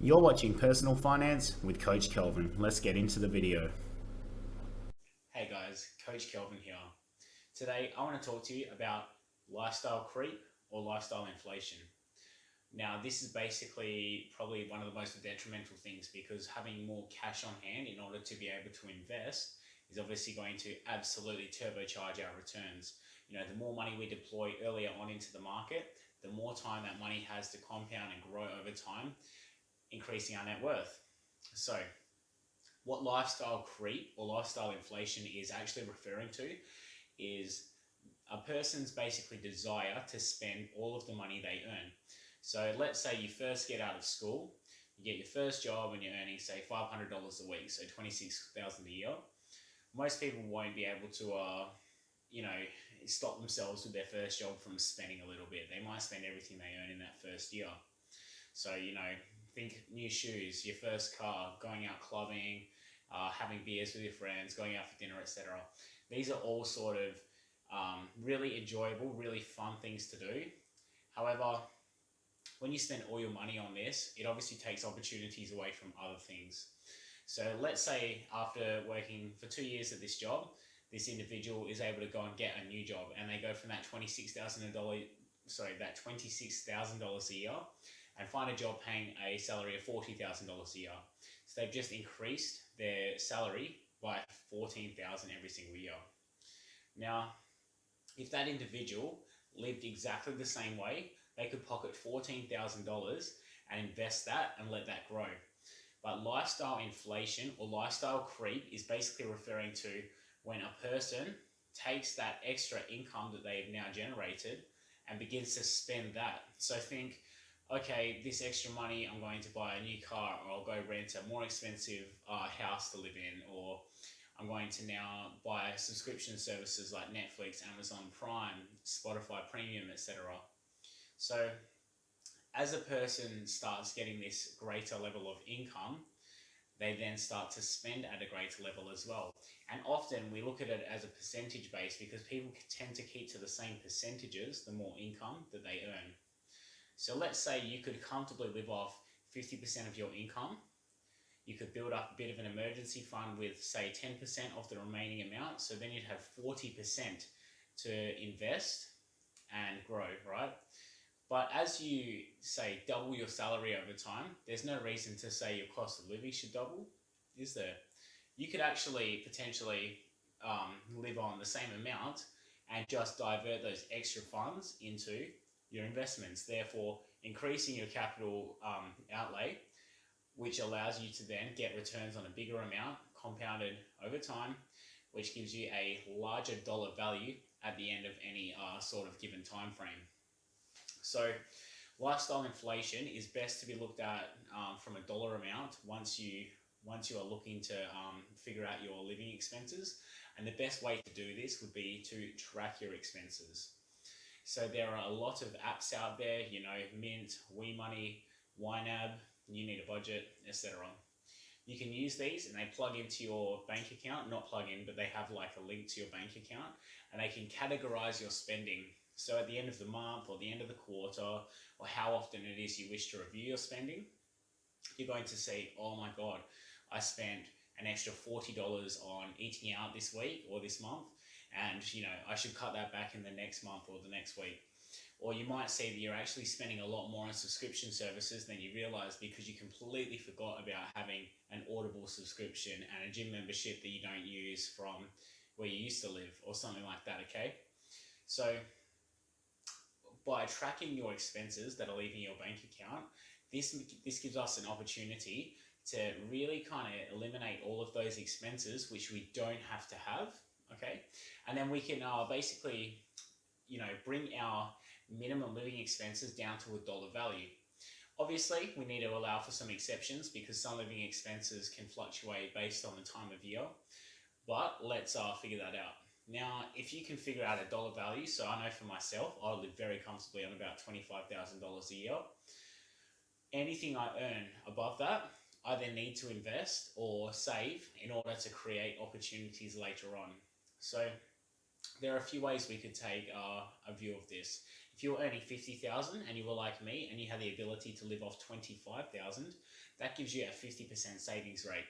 You're watching Personal Finance with Coach Kelvin. Let's get into the video. Hey guys, Coach Kelvin here. Today I want to talk to you about lifestyle creep or lifestyle inflation. Now, this is basically probably one of the most detrimental things because having more cash on hand in order to be able to invest is obviously going to absolutely turbocharge our returns. The more money we deploy earlier on into the market, the more time that money has to compound and grow over time, increasing our net worth. So, what lifestyle creep or lifestyle inflation is actually referring to is a person's basically desire to spend all of the money they earn. So let's say you first get out of school, you get your first job and you're earning say $500 a week, so 26,000 a year. Most people won't be able to you know, stop themselves with their first job from spending a little bit. They might spend everything they earn in that first year. So, think new shoes, your first car, going out clubbing, having beers with your friends, going out for dinner, etc. These are all sort of really enjoyable, really fun things to do. However, when you spend all your money on this, it obviously takes opportunities away from other things. So let's say after working for 2 years at this job, this individual is able to go and get a new job, and they go from that $26,000 a year and find a job paying a salary of $40,000 a year. So they've just increased their salary by $14,000 every single year. Now, if that individual lived exactly the same way, they could pocket $14,000 and invest that and let that grow. But lifestyle inflation or lifestyle creep is basically referring to when a person takes that extra income that they've now generated and begins to spend that. So think, okay, this extra money, I'm going to buy a new car, or I'll go rent a more expensive house to live in, or I'm going to now buy subscription services like Netflix, Amazon Prime, Spotify Premium, etc. So as a person starts getting this greater level of income, they then start to spend at a greater level as well. And often we look at it as a percentage base because people tend to keep to the same percentages the more income that they earn. So let's say you could comfortably live off 50% of your income. You could build up a bit of an emergency fund with, say, 10% of the remaining amount. So then you'd have 40% to invest and grow, right? But as you, say, double your salary over time, there's no reason to say your cost of living should double, is there? You could actually potentially live on the same amount and just divert those extra funds into your investments, therefore increasing your capital outlay, which allows you to then get returns on a bigger amount compounded over time, which gives you a larger dollar value at the end of any sort of given time frame. So lifestyle inflation is best to be looked at from a dollar amount once you are looking to figure out your living expenses. And the best way to do this would be to track your expenses. So there are a lot of apps out there, Mint, WeMoney, YNAB, You Need a Budget, etc. You can use these and they plug into your bank account, not plug in, but they have like a link to your bank account, and they can categorize your spending. So at the end of the month or the end of the quarter, or how often it is you wish to review your spending, you're going to see, oh my God, I spent an extra $40 on eating out this week or this month, and I should cut that back in the next month or the next week. Or you might see that you're actually spending a lot more on subscription services than you realize because you completely forgot about having an Audible subscription and a gym membership that you don't use from where you used to live or something like that, okay? So by tracking your expenses that are leaving your bank account, this gives us an opportunity to really kind of eliminate all of those expenses which we don't have to have, okay? And then we can basically, bring our minimum living expenses down to a dollar value. Obviously, we need to allow for some exceptions because some living expenses can fluctuate based on the time of year, but let's figure that out. Now, if you can figure out a dollar value, so I know for myself, I live very comfortably on about $25,000 a year. Anything I earn above that, I then need to invest or save in order to create opportunities later on. So there are a few ways we could take a view of this. If you're earning 50,000 and you were like me and you had the ability to live off 25,000, that gives you a 50% savings rate.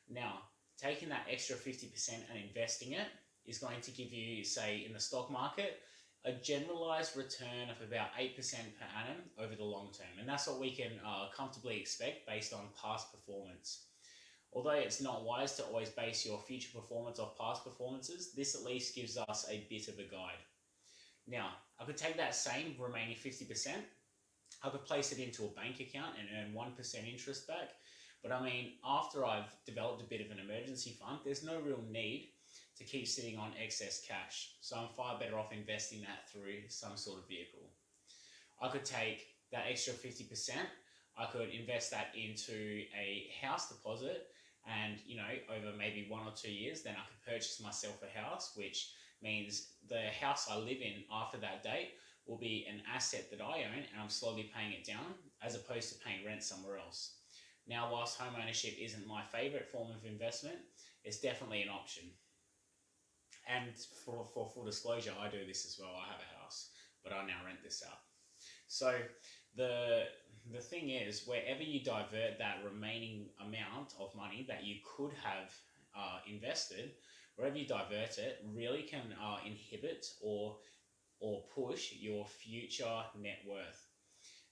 Now, taking that extra 50% and investing it is going to give you, say, in the stock market, a generalized return of about 8% per annum over the long term. And that's what we can comfortably expect based on past performance. Although it's not wise to always base your future performance off past performances, this at least gives us a bit of a guide. Now, I could take that same remaining 50%, I could place it into a bank account and earn 1% interest back. But I mean, after I've developed a bit of an emergency fund, there's no real need to keep sitting on excess cash. So I'm far better off investing that through some sort of vehicle. I could take that extra 50%, I could invest that into a house deposit, and over maybe 1 or 2 years, then I could purchase myself a house, which means the house I live in after that date will be an asset that I own, and I'm slowly paying it down as opposed to paying rent somewhere else. Now, whilst home ownership isn't my favorite form of investment, it's definitely an option. And for full disclosure, I do this as well. I have a house, but I now rent this out. So the thing is, wherever you divert that remaining amount of money that you could have invested, wherever you divert it, really can inhibit or push your future net worth.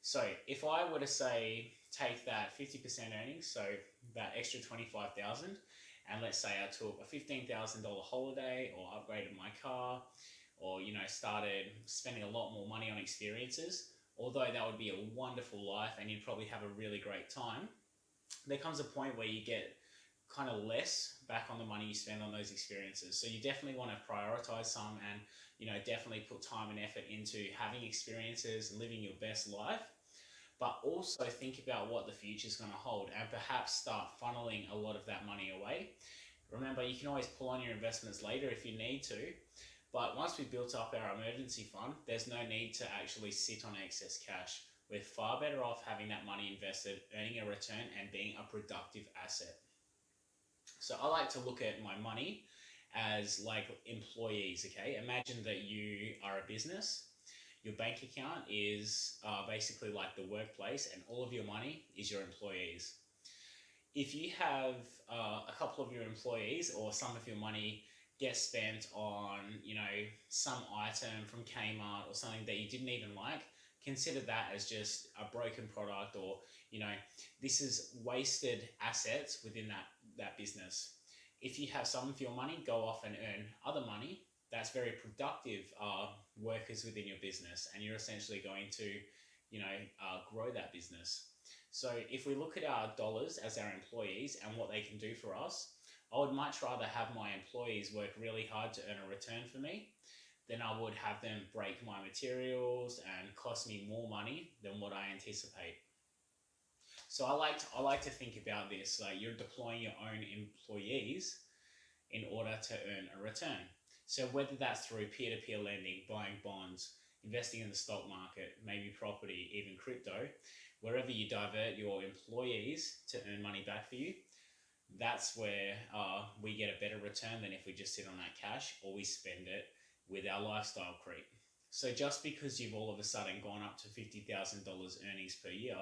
So if I were to say, take that 50% earnings, so that extra 25,000, and let's say I took a $15,000 holiday, or upgraded my car, or started spending a lot more money on experiences, although that would be a wonderful life and you'd probably have a really great time, there comes a point where you get kind of less back on the money you spend on those experiences. So you definitely want to prioritize some and definitely put time and effort into having experiences and living your best life, but also think about what the future is going to hold and perhaps start funneling a lot of that money away. Remember, you can always pull on your investments later if you need to, but once we've built up our emergency fund, there's no need to actually sit on excess cash. We're far better off having that money invested, earning a return, and being a productive asset. So I like to look at my money as like employees, okay? Imagine that you are a business. Your bank account is basically like the workplace, and all of your money is your employees. If you have a couple of your employees, or some of your money gets spent on, some item from Kmart or something that you didn't even like, consider that as just a broken product, or, this is wasted assets within that business. If you have some of your money go off and earn other money, that's very productive workers within your business, and you're essentially going to, grow that business. So if we look at our dollars as our employees and what they can do for us, I would much rather have my employees work really hard to earn a return for me than I would have them break my materials and cost me more money than what I anticipate. So I like to think about this, like you're deploying your own employees in order to earn a return. So whether that's through peer-to-peer lending, buying bonds, investing in the stock market, maybe property, even crypto, wherever you divert your employees to earn money back for you, that's where we get a better return than if we just sit on that cash or we spend it with our lifestyle creep. So just because you've all of a sudden gone up to $50,000 earnings per year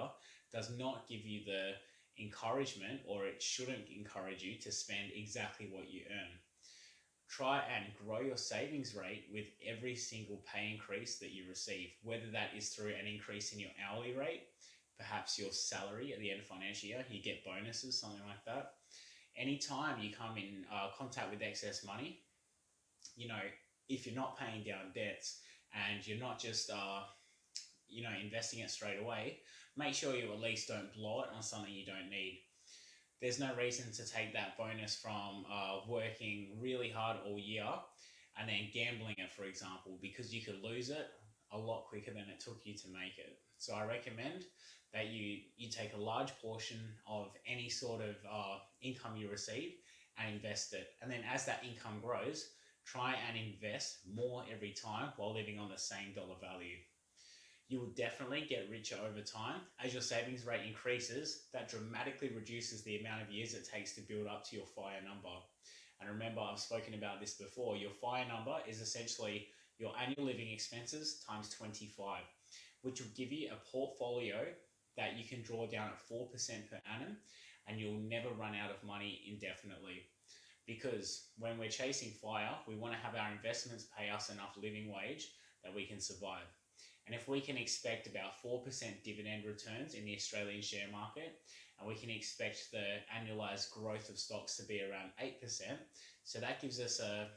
does not give you the encouragement, or it shouldn't encourage you to spend exactly what you earn. Try and grow your savings rate with every single pay increase that you receive, whether that is through an increase in your hourly rate, perhaps your salary at the end of financial year, you get bonuses, something like that. Anytime you come in contact with excess money, if you're not paying down debts and you're not just investing it straight away, make sure you at least don't blow it on something you don't need. There's no reason to take that bonus from working really hard all year and then gambling it, for example, because you could lose it a lot quicker than it took you to make it. So I recommend that you take a large portion of any sort of income you receive and invest it. And then as that income grows, try and invest more every time while living on the same dollar value. You will definitely get richer over time. As your savings rate increases, that dramatically reduces the amount of years it takes to build up to your FIRE number. And remember, I've spoken about this before, your FIRE number is essentially your annual living expenses times 25, which will give you a portfolio that you can draw down at 4% per annum, and you'll never run out of money indefinitely. Because when we're chasing fire, we want to have our investments pay us enough living wage that we can survive. And if we can expect about 4% dividend returns in the Australian share market, and we can expect the annualized growth of stocks to be around 8%, so that gives us a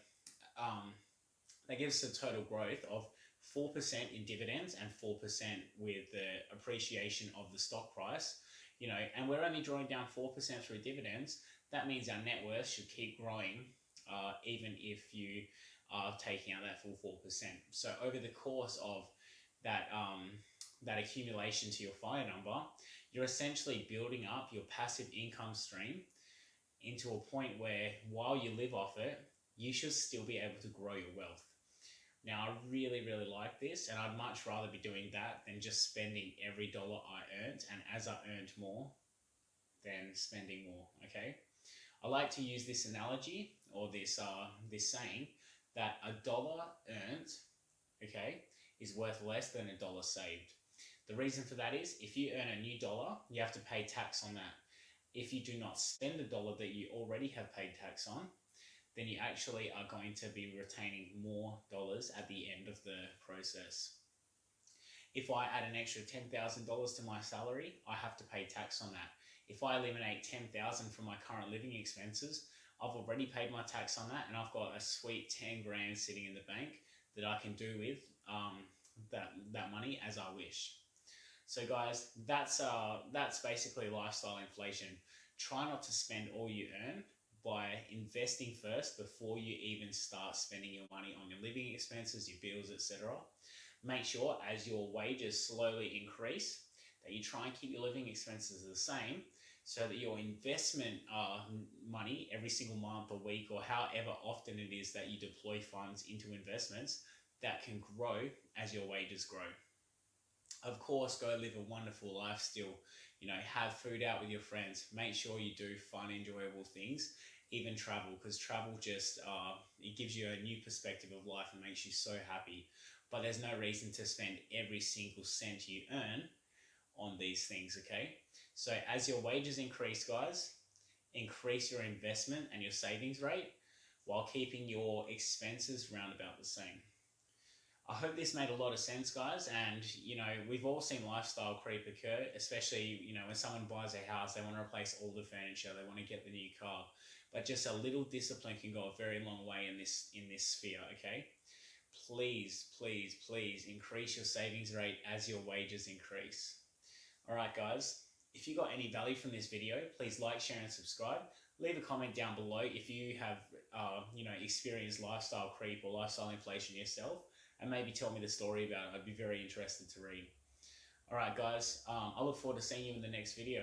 total growth of 4% in dividends and 4% with the appreciation of the stock price. And we're only drawing down 4% through dividends. That means our net worth should keep growing, even if you are taking out that full 4%. So over the course of that accumulation to your FIRE number, you're essentially building up your passive income stream into a point where, while you live off it, you should still be able to grow your wealth. Now, I really, really like this, and I'd much rather be doing that than just spending every dollar I earned, and as I earned more, then spending more, okay? I like to use this analogy, or this saying, that a dollar earned, okay, is worth less than a dollar saved. The reason for that is, if you earn a new dollar, you have to pay tax on that. If you do not spend the dollar that you already have paid tax on, then you actually are going to be retaining more dollars at the end of the process. If I add an extra $10,000 to my salary, I have to pay tax on that. If I eliminate $10,000 from my current living expenses, I've already paid my tax on that, and I've got a sweet 10 grand sitting in the bank that I can do with that money as I wish. So guys, that's basically lifestyle inflation. Try not to spend all you earn by investing first before you even start spending your money on your living expenses, your bills, etc. Make sure as your wages slowly increase that you try and keep your living expenses the same, so that your investment money every single month or week, or however often it is that you deploy funds into investments, that can grow as your wages grow. Of course, go live a wonderful life still. Have food out with your friends. Make sure you do fun, enjoyable things, even travel, because travel just, it gives you a new perspective of life and makes you so happy. But there's no reason to spend every single cent you earn on these things, okay? So as your wages increase, guys, increase your investment and your savings rate while keeping your expenses round about the same. I hope this made a lot of sense, guys. And, we've all seen lifestyle creep occur, especially, when someone buys a house, they want to replace all the furniture, they want to get the new car. But just a little discipline can go a very long way in this sphere, okay? Please, please, please increase your savings rate as your wages increase. All right, guys. If you got any value from this video, please like, share, and subscribe. Leave a comment down below if you have, experienced lifestyle creep or lifestyle inflation yourself, and maybe tell me the story about it. I'd be very interested to read. All right, guys. I look forward to seeing you in the next video.